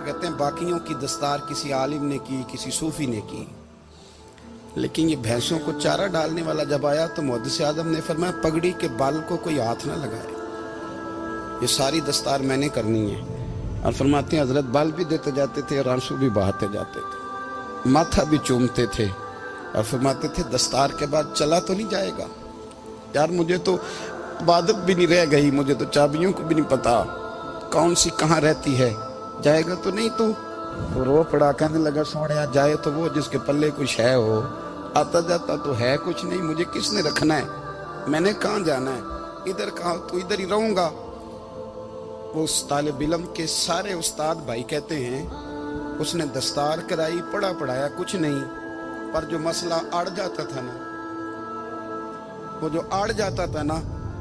تو کہتے ہیں باقیوں کی دستار کسی عالم نے کی, کسی صوفی نے کی, لیکن یہ بھینسوں کو چارہ ڈالنے والا جب آیا تو محدث اعظم نے فرمایا پگڑی کے بال کو کوئی ہاتھ نہ لگائے, یہ ساری دستار میں نے کرنی ہے. اور فرماتے ہیں حضرت بال بھی دیتے جاتے تھے اور آنسو بھی بہاتے جاتے تھے, ماتھا بھی چومتے تھے, اور فرماتے تھے دستار کے بعد چلا تو نہیں جائے گا یار, مجھے تو عبادت بھی نہیں رہ گئی, مجھے تو چابیوں کو بھی نہیں پتا کون سی کہاں رہتی ہے, جائے گا تو نہیں تو رو پڑا, کہنے لگا سوڑیا جائے تو وہ جس کے پلے کچھ ہے ہو, آتا جاتا تو ہے کچھ نہیں, مجھے کس نے رکھنا ہے, میں نے کہاں جانا ہے, ادھر کہاں تو ادھر ہی رہوں گا. وہ اس طالب علم کے سارے استاد بھائی کہتے ہیں اس نے دستار کرائی, پڑھا پڑھایا کچھ نہیں, پر جو مسئلہ اڑ جاتا تھا نا, وہ جو اڑ جاتا تھا نا,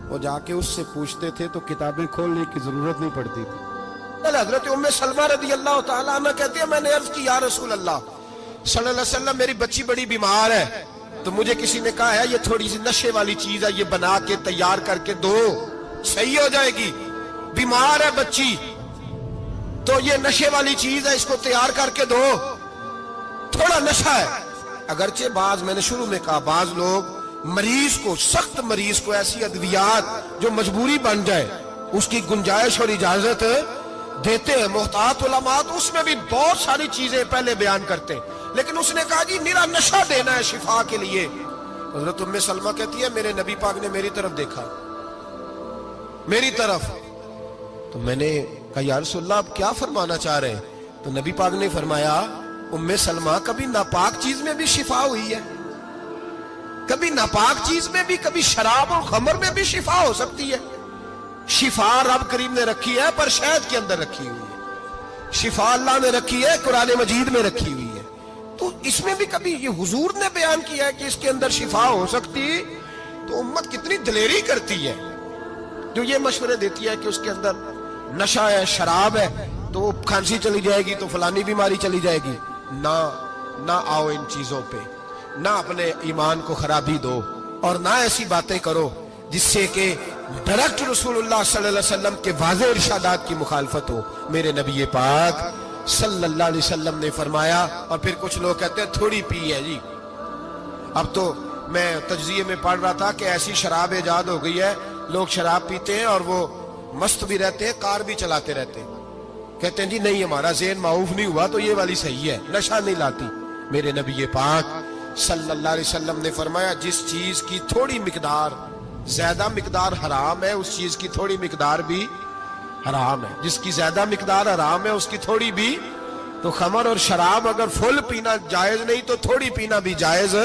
وہ جا کے اس سے پوچھتے تھے تو کتابیں کھولنے کی ضرورت نہیں پڑتی تھی. حضرت ام سلمہ رضی اللہ تعالیٰ عنہ کہتی ہے میں نے عرض کی یا رسول اللہ صلی اللہ علیہ وسلم میری بچی بڑی بیمار ہے, تو مجھے کسی نے کہا ہے یہ تھوڑی سی نشے والی چیز ہے, یہ بنا کے تیار کر کے دو صحیح ہو جائے گی, بیمار ہے بچی تو یہ نشے والی چیز ہے, اس کو تیار کر کے دو, تھوڑا نشہ ہے. اگرچہ بعض, میں نے شروع میں کہا, بعض لوگ مریض کو, سخت مریض کو ایسی ادویات جو مجبوری بن جائے اس کی گنجائش اور اجازت دیتے ہیں. محتاط علماء تو اس میں بھی بہت ساری چیزیں پہلے بیان کرتے ہیں, لیکن اس نے کہا جی میرا نشہ دینا ہے شفا کے لیے. حضرت ام سلمہ کہتی ہے میرے نبی پاک نے میری طرف دیکھا, میری طرف, تو میں نے کہا یا رسول اللہ آپ کیا فرمانا چاہ رہے ہیں؟ تو نبی پاک نے فرمایا ام سلمہ کبھی ناپاک چیز میں بھی شفا ہوئی ہے, کبھی ناپاک چیز میں بھی, کبھی شراب اور خمر میں بھی شفا ہو سکتی ہے. شفا رب کریم نے رکھی ہے پر شہد کے اندر رکھی ہوئی ہے, شفا اللہ نے رکھی ہے قرآن مجید میں رکھی ہوئی ہے, تو اس میں بھی کبھی یہ حضور نے بیان کیا ہے کہ اس کے اندر شفا ہو سکتی, تو امت کتنی دلیری کرتی ہے جو یہ مشورے دیتی ہے کہ اس کے اندر نشہ ہے, شراب ہے, تو کھانسی چلی جائے گی تو فلانی بیماری چلی جائے گی. نہ آؤ ان چیزوں پہ, نہ اپنے ایمان کو خرابی دو, اور نہ ایسی باتیں کرو جس سے کہ ڈائریکٹ رسول اللہ صلی اللہ علیہ وسلم کے واضح ارشادات کی مخالفت ہو. میرے نبی پاک صلی اللہ علیہ وسلم نے فرمایا, اور پھر کچھ لوگ کہتے ہیں تھوڑی پی ہے جی. اب تو میں تجزیے میں پڑھ رہا تھا کہ ایسی شراب ایجاد ہو گئی ہے, لوگ شراب پیتے ہیں اور وہ مست بھی رہتے ہیں, کار بھی چلاتے رہتے ہیں, کہتے ہیں جی نہیں ہمارا ذہن معاف نہیں ہوا تو یہ والی صحیح ہے, نشہ نہیں لاتی. میرے نبی پاک صلی اللہ علیہ وسلم نے فرمایا جس چیز کی تھوڑی مقدار, زیادہ مقدار حرام ہے اس چیز کی تھوڑی مقدار بھی حرام ہے, جس کی زیادہ مقدار حرام ہے اس کی تھوڑی بھی. تو خمر اور شراب اگر فل پینا جائز نہیں تو تھوڑی پینا بھی جائز,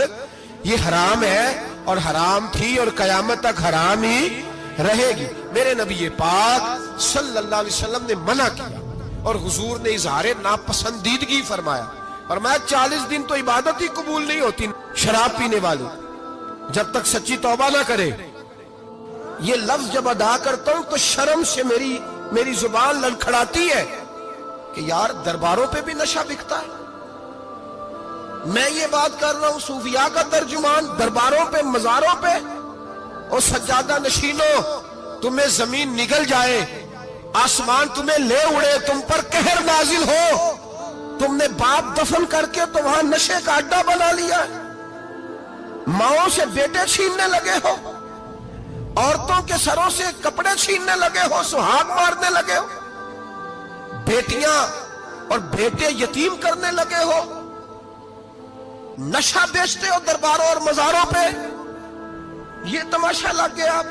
یہ حرام ہے اور حرام تھی اور قیامت تک حرام ہی رہے گی. میرے نبی پاک صلی اللہ علیہ وسلم نے منع کیا اور حضور نے اظہار ناپسندیدگی فرمایا, فرمایا 40 دن تو عبادت ہی قبول نہیں ہوتی شراب پینے والی جب تک سچی توبہ نہ کرے. یہ لفظ جب ادا کرتا ہوں تو شرم سے میری زبان لڑکھڑاتی ہے کہ یار درباروں پہ بھی نشہ بکتا ہے. میں یہ بات کر رہا ہوں صوفیاء کا ترجمان, درباروں پہ, مزاروں پہ, اور سجادہ نشینوں تمہیں زمین نگل جائے, آسمان تمہیں لے اڑے, تم پر قہر نازل ہو, تم نے باپ دفن کر کے تو وہاں نشے کا اڈا بنا لیا, ماؤں سے بیٹے چھیننے لگے ہو, عورتوں کے سروں سے کپڑے چھیننے لگے ہو, سہاگ مارنے لگے ہو, بیٹیاں اور بیٹے یتیم کرنے لگے ہو, نشہ بیچتے ہو درباروں اور مزاروں پہ. یہ تماشا لگ گیا. آپ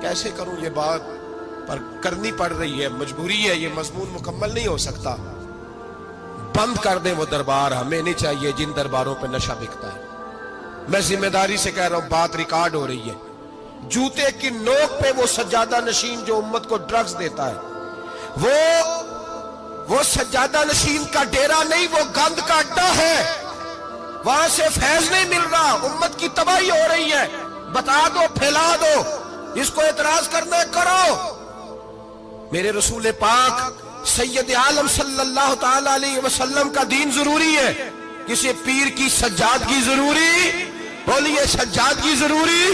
کیسے کروں یہ بات, پر کرنی پڑ رہی ہے, مجبوری ہے, یہ مضمون مکمل نہیں ہو سکتا. بند کر دیں وہ دربار, ہمیں نہیں چاہیے جن درباروں پہ نشہ بکتا ہے. میں ذمہ داری سے کہہ رہا ہوں, بات ریکارڈ ہو رہی ہے. جوتے کی نوک پہ وہ سجادہ نشین جو امت کو ڈرگز دیتا ہے, وہ سجادہ نشین کا ڈیرا نہیں, وہ گند کا اڈا ہے, وہاں سے فیض نہیں مل رہا, امت کی تباہی ہو رہی ہے. بتا دو, پھیلا دو, اس کو اعتراض کرنا کرو. میرے رسول پاک سید عالم صلی اللہ تعالی علیہ وسلم کا دین ضروری ہے, کسی پیر کی سجادگی ضروری, بولیے سجادگی ضروری.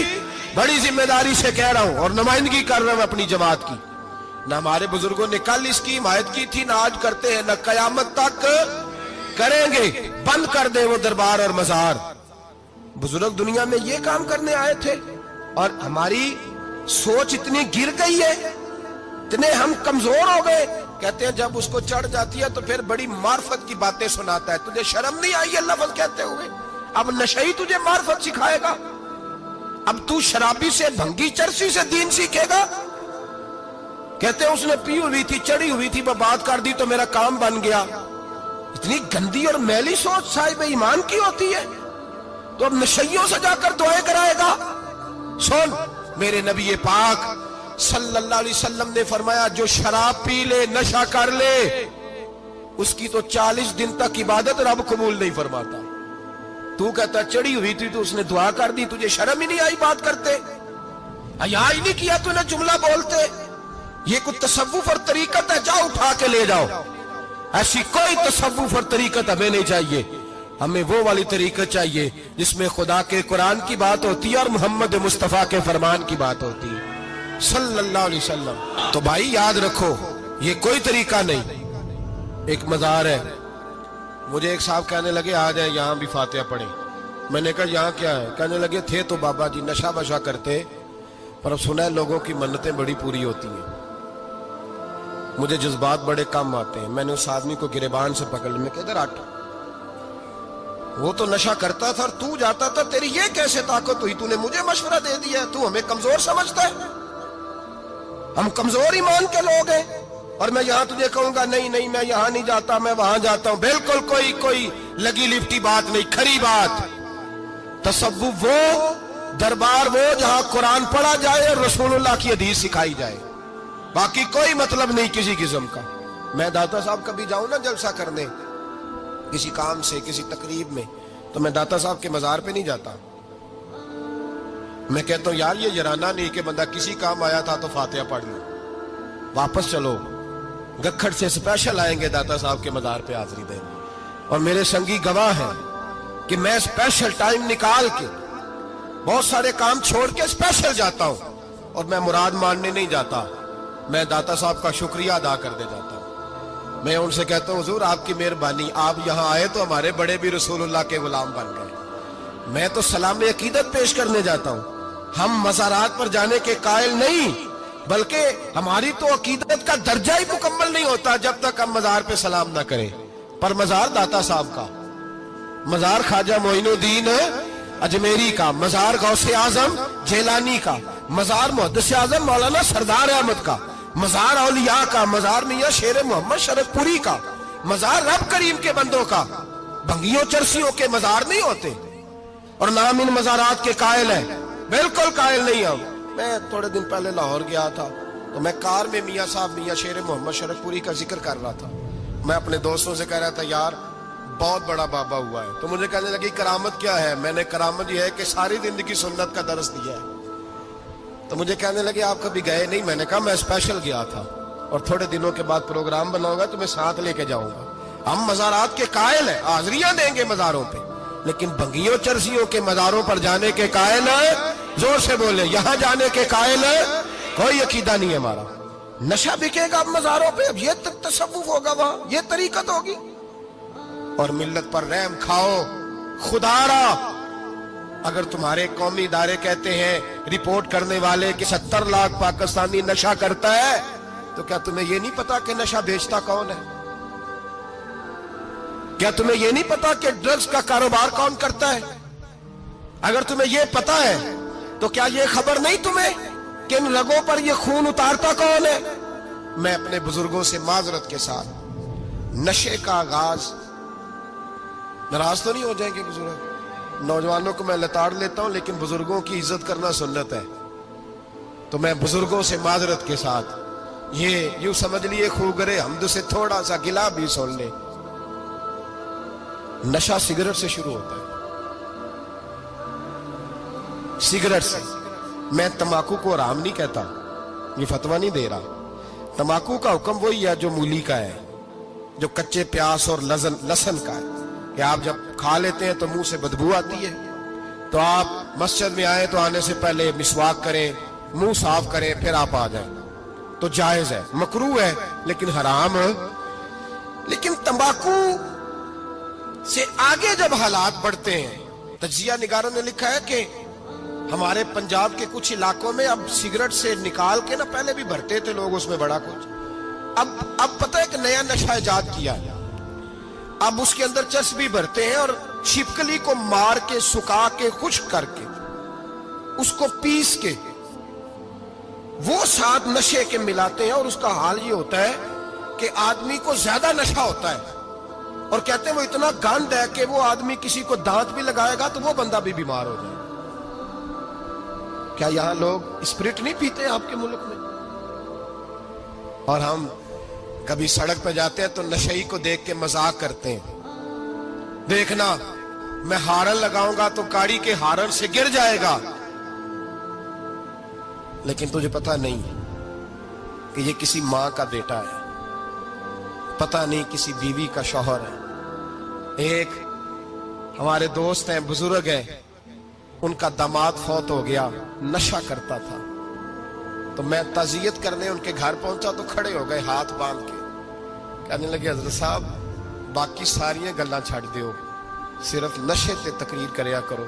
بڑی ذمہ داری سے کہہ رہا ہوں اور نمائندگی کر رہا ہوں اپنی جماعت کی. نہ ہمارے بزرگوں نے کل اس کی حمایت کی تھی، نہ آج کرتے ہیں، نہ قیامت تک کریں گے۔ بند کر دیں وہ دربار اور مزار۔ بزرگ دنیا میں یہ کام کرنے آئے تھے، اور ہماری سوچ اتنی گر گئی ہے، اتنے ہم کمزور ہو گئے۔ کہتے ہیں جب اس کو چڑھ جاتی ہے تو پھر بڑی معرفت کی باتیں سناتا ہے۔ تجھے شرم نہیں آئی یہ لفظ کہتے ہوئے؟ اب نشئی تجھے معرفت سکھائے گا؟ اب تو شرابی سے، بھنگی چرسی سے دین سیکھے گا؟ کہتے ہیں اس نے پی ہوئی تھی، چڑھی ہوئی تھی، بات کر دی تو میرا کام بن گیا۔ اتنی گندی اور میلی سوچ صاحب ایمان کی ہوتی ہے، تو اب نشیوں سے جا کر دعائیں کرائے گا؟ سن، میرے نبی پاک صلی اللہ علیہ وسلم نے فرمایا جو شراب پی لے، نشہ کر لے، اس کی تو 40 دن تک عبادت رب قبول نہیں فرماتا۔ تو کہتا چڑھی ہوئی تھی تو اس نے دعا کر دی، تجھے شرم ہی نہیں آئی بات کرتے؟ حیا ہی نہیں کیا تو نے جملہ بولتے؟ یہ کوئی تصوف اور طریقت ہے؟ جاؤ اٹھا کے لے جاؤ۔ ایسی کوئی تصوف اور طریقت ہمیں نہیں چاہیے، ہمیں وہ والی طریقت چاہیے جس میں خدا کے قرآن کی بات ہوتی ہے اور محمد مصطفیٰ کے فرمان کی بات ہوتی ہے صلی اللہ علیہ وسلم۔ تو بھائی یاد رکھو، یہ کوئی طریقہ نہیں۔ ایک مزار ہے، مجھے ایک صاحب کہنے لگے آ جائیں یہاں بھی فاتحہ پڑھیں۔ میں نے کہا یہاں کیا ہے؟ کہنے لگے تھے تو بابا جی نشہ بشا کرتے، پر اب سنا ہے لوگوں کی منتیں بڑی پوری ہوتی ہیں، مجھے جذبات بڑے کم آتے ہیں۔ میں نے اس آدمی کو گریبان سے پکڑ لیا، میں کہ ادھر ہٹ، وہ تو نشہ کرتا تھا اور تو جاتا تھا، تیری یہ کیسے طاقت ہوئی؟ تو نے مجھے مشورہ دے دیا، تو ہمیں کمزور سمجھتا ہے؟ ہم کمزور ایمان کے لوگ ہیں، اور میں یہاں تجھے کہوں گا نہیں نہیں میں یہاں نہیں جاتا، میں وہاں جاتا ہوں۔ بالکل کوئی لگی لپٹی بات نہیں، کھری بات۔ تصوف وہ، دربار وہ جہاں قرآن پڑھا جائے اور رسول اللہ کی حدیث سکھائی جائے، باقی کوئی مطلب نہیں کسی قسم کا۔ میں داتا صاحب کبھی جاؤں نا جلسہ کرنے کسی کام سے، کسی تقریب میں، تو میں داتا صاحب کے مزار پہ نہیں جاتا۔ میں کہتا ہوں یار یہ یرانہ نہیں کہ بندہ کسی کام آیا تھا تو فاتحہ پڑھ لوں، واپس چلو۔ گکھڑ سے سپیشل آئیں گے داتا صاحب کے مزار پہ حاضری دیں، اور میرے سنگی گواہ ہیں کہ میں سپیشل ٹائم نکال کے بہت سارے کام چھوڑ کے سپیشل جاتا ہوں، اور میں مراد ماننے نہیں جاتا، میں داتا صاحب کا شکریہ ادا کرنے جاتا ہوں۔ میں ان سے کہتا ہوں حضور آپ کی مہربانی، آپ یہاں آئے تو ہمارے بڑے بھی رسول اللہ کے غلام بن گئے۔ میں تو سلام عقیدت پیش کرنے جاتا ہوں۔ ہم مزارات پر جانے کے قائل نہیں، بلکہ ہماری تو عقیدت کا درجہ ہی مکمل نہیں ہوتا جب تک ہم مزار پہ سلام نہ کریں۔ پر مزار داتا صاحب کا، مزار خواجہ معین الدین اجمیری کا، مزار غوث اعظم جیلانی کا، مزار محدث اعظم مولانا سردار احمد کا، مزار اولیاء کا، مزار میاں شیر محمد شرف پوری کا، مزار رب کریم کے بندوں کا۔ بھنگیوں چرسیوں کے مزار نہیں ہوتے، اور نام ان مزارات کے قائل ہیں، بالکل قائل نہیں ہم۔ میں تھوڑے دن پہلے لاہور گیا تھا، تو میں کار میں میاں صاحب میاں شیر محمد شرف پوری کا ذکر کر رہا تھا۔ میں اپنے دوستوں سے کہہ رہا تھا یار بہت بڑا بابا ہوا ہے، تو مجھے کہنے لگی کرامت کیا ہے؟ میں نے کرامت یہ ہے کہ ساری زندگی سنت کا درس دیا ہے۔ تو مجھے کہنے لگے آپ کبھی گئے نہیں؟ میں نے کہا میں اسپیشل گیا تھا، اور تھوڑے دنوں کے بعد پروگرام بناؤں گا تو میں ساتھ لے کے جاؤں گا۔ ہم مزارات کے قائل ہیں، حاضریاں دیں گے مزاروں پہ، لیکن بھنگیوں چرسیوں کے مزاروں پر جانے کے قائل ہیں؟ زور سے بولے، یہاں جانے کے قائل ہیں؟ کوئی عقیدہ نہیں ہے ہمارا۔ نشہ بکے گا اب مزاروں پہ، اب یہ تصوف ہوگا وہاں، یہ طریقت ہوگی۔ اور ملت پر رحم کھاؤ خدا را۔ اگر تمہارے قومی ادارے کہتے ہیں رپورٹ کرنے والے کہ 70 لاکھ پاکستانی نشہ کرتا ہے، تو کیا تمہیں یہ نہیں پتا کہ نشہ بیچتا کون ہے؟ کیا تمہیں یہ نہیں پتا کہ ڈرگز کا کاروبار کون کرتا ہے؟ اگر تمہیں یہ پتا ہے تو کیا یہ خبر نہیں تمہیں کہ ان رگوں پر یہ خون اتارتا کون ہے؟ میں اپنے بزرگوں سے معذرت کے ساتھ، نشے کا آغاز، ناراض تو نہیں ہو جائیں گے بزرگ؟ نوجوانوں کو میں لتاڑ لیتا ہوں، لیکن بزرگوں کی عزت کرنا سنت ہے، تو میں بزرگوں سے معذرت کے ساتھ یہ یوں سمجھ لیے خوگرے حمد سے تھوڑا سا گلا بھی سن لے۔ نشہ سگریٹ سے شروع ہوتا ہے، سگریٹ سے۔ میں تمباکو کو حرام نہیں کہتا، یہ فتویٰ نہیں دے رہا۔ تمباکو کا حکم وہی ہے جو مولی کا ہے، جو کچے پیاز اور لہسن کا ہے، کہ آپ جب کھا لیتے ہیں تو منہ سے بدبو آتی ہے، تو آپ مسجد میں آئیں تو آنے سے پہلے مسواک کریں، منہ صاف کریں، پھر آپ آ جائیں۔ تو جائز ہے, مکروہ ہے لیکن حرام. لیکن تمباکو سے آگے جب حالات بڑھتے ہیں, تجزیہ نگاروں نے لکھا ہے کہ ہمارے پنجاب کے کچھ علاقوں میں اب سگریٹ سے نکال کے نا, پہلے بھی بھرتے تھے لوگ اس میں بڑا کچھ, اب پتہ ہے کہ نیا نشہ ایجاد کیا ہے, اب اس کے اندر چربی بھرتے ہیں اور چھپکلی کو مار کے سکھا کے خشک کر کے اس کو پیس کے وہ ساتھ نشے کے ملاتے ہیں, اور اس کا حال یہ ہوتا ہے کہ آدمی کو زیادہ نشہ ہوتا ہے, اور کہتے ہیں وہ اتنا گند ہے کہ وہ آدمی کسی کو دانت بھی لگائے گا تو وہ بندہ بھی بیمار ہو جائے. کیا یہاں لوگ اسپرٹ نہیں پیتے آپ کے ملک میں؟ اور ہم کبھی سڑک پہ جاتے ہیں تو نشئی کو دیکھ کے مذاق کرتے ہیں, دیکھنا میں ہارن لگاؤں گا تو گاڑی کے ہارن سے گر جائے گا. لیکن تجھے پتا نہیں کہ یہ کسی ماں کا بیٹا ہے, پتا نہیں کسی بیوی کا شوہر ہے. ایک ہمارے دوست ہیں, بزرگ ہیں, ان کا داماد فوت ہو گیا, نشہ کرتا تھا. تو میں تعزیت کرنے ان کے گھر پہنچا تو کھڑے ہو گئے ہاتھ باندھ کے, کہنے لگے حضرت صاحب باقی ساری گلاں چھڑ دیو, صرف نشے تے تقریر کریا کرو.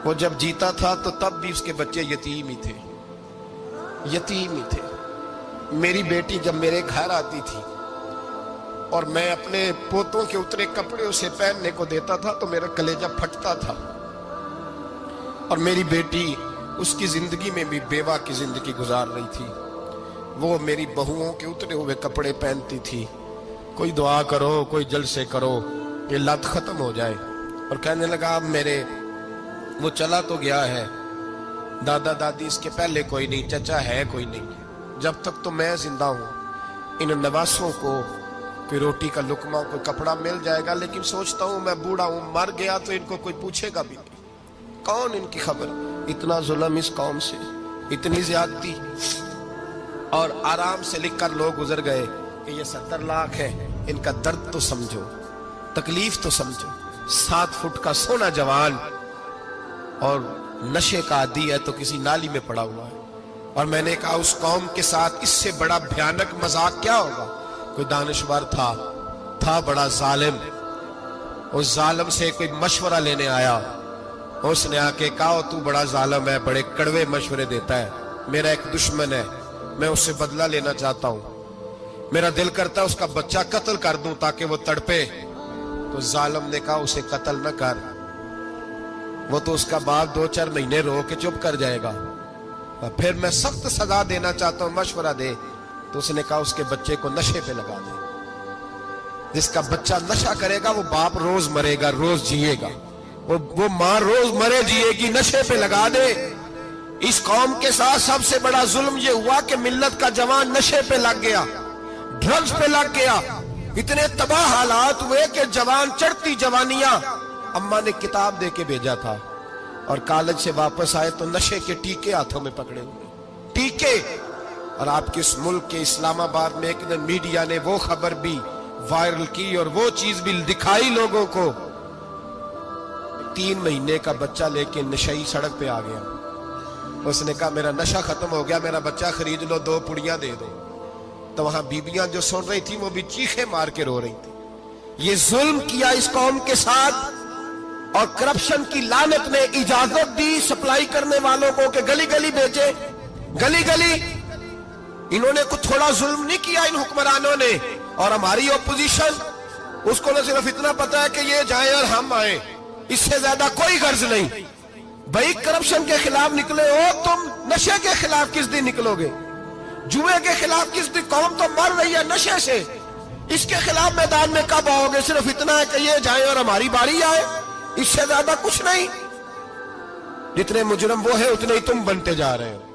وہ جب جیتا تھا تو تب بھی اس کے بچے یتیم ہی تھے, یتیم ہی تھے. میری بیٹی جب میرے گھر آتی تھی اور میں اپنے پوتوں کے اترے کپڑے اسے پہننے کو دیتا تھا تو میرا کلیجہ پھٹتا تھا. اور میری بیٹی اس کی زندگی میں بھی بیوہ کی زندگی گزار رہی تھی, وہ میری بہوؤں کے اترے ہوئے کپڑے پہنتی تھی. کوئی دعا کرو, کوئی جلسے کرو, یہ لت ختم ہو جائے. اور کہنے لگا اب میرے وہ چلا تو گیا ہے, دادا دادی اس کے پہلے کوئی نہیں, چچا ہے کوئی نہیں, جب تک تو میں زندہ ہوں ان نواسوں کو کوئی روٹی کا لقمہ, کوئی کپڑا مل جائے گا. لیکن سوچتا ہوں میں بوڑھا ہوں, مر گیا تو ان کو کوئی پوچھے گا بھی نہیں, کون ان کی خبر. اتنا ظلم اس قوم سے, اتنی زیادتی. اور آرام سے لکھ کر لوگ گزر گئے کہ یہ 70 لاکھ ہے, ان کا درد تو سمجھو, تکلیف تو سمجھو. 7 فٹ کا سونا جوان اور نشے کا عادی ہے تو کسی نالی میں پڑا ہوا ہے. اور میں نے کہا اس قوم کے ساتھ اس سے بڑا بھیانک مذاق کیا ہوگا. کوئی دانشور تھا بڑا ظالم, اس ظالم سے کوئی مشورہ لینے آیا, اس نے آ کے کہا تو بڑا ظالم ہے, بڑے کڑوے مشورے دیتا ہے, میرا ایک دشمن ہے, میں اس سے بدلہ لینا چاہتا ہوں, میرا دل کرتا ہے اس کا بچہ قتل کر دوں تاکہ وہ تڑپے. تو ظالم نے کہا اسے قتل نہ کر, وہ تو اس کا باپ 2-4 مہینے رو کے چپ کر جائے گا. پھر میں سخت سزا دینا چاہتا ہوں, مشورہ دے. تو اس نے کہا اس کے بچے کو نشے پہ لگا دے. جس کا بچہ نشہ کرے گا وہ باپ روز مرے گا, روز جیے گا, وہ ماں روز مرے جیے گی, نشے پہ لگا دے. اس قوم کے ساتھ سب سے بڑا ظلم یہ ہوا کہ ملت کا جوان نشے پہ لگ گیا, ڈرگز پہ لگ گیا. اتنے تباہ حالات ہوئے کہ جوان چڑھتی جوانیاں, اماں نے کتاب دے کے بھیجا تھا, اور کالج سے واپس آئے تو نشے کے ٹیکے ہاتھوں میں پکڑے ہوئے, ٹیکے. اور آپ کے اس ملک کے اسلام آباد میں ایک دن میڈیا نے وہ خبر بھی وائرل کی اور وہ چیز بھی دکھائی لوگوں کو. 3 مہینے کا بچہ لے کے نشئی سڑک پہ آ گیا. اس نے کہا میرا نشہ ختم ہو گیا, میرا بچہ خرید لو, 2 پڑیاں دے دو. تو وہاں بیبیاں جو سن رہی تھی وہ بھی چیخے مار کے رو رہی تھی. یہ ظلم کیا اس قوم کے ساتھ, اور کرپشن کی لعنت نے اجازت دی سپلائی کرنے والوں کو کہ گلی گلی بیچے, گلی گلی. انہوں نے کچھ تھوڑا ظلم نہیں کیا ان حکمرانوں نے. اور ہماری اپوزیشن, اس کو نہ صرف اتنا پتا ہے کہ یہ جائیں اور ہم آئیں, اس سے زیادہ کوئی غرض نہیں. بھائی کرپشن کے خلاف نکلے ہو, تم نشے کے خلاف کس دن نکلو گے؟ جوئے کے خلاف کس دن؟ قوم تو مر رہی ہے نشے سے, اس کے خلاف میدان میں کب آؤ گے؟ صرف اتنا ہے کہ یہ جائیں اور ہماری باری آئے, اس سے زیادہ کچھ نہیں. جتنے مجرم وہ ہیں اتنے ہی تم بنتے جا رہے ہو.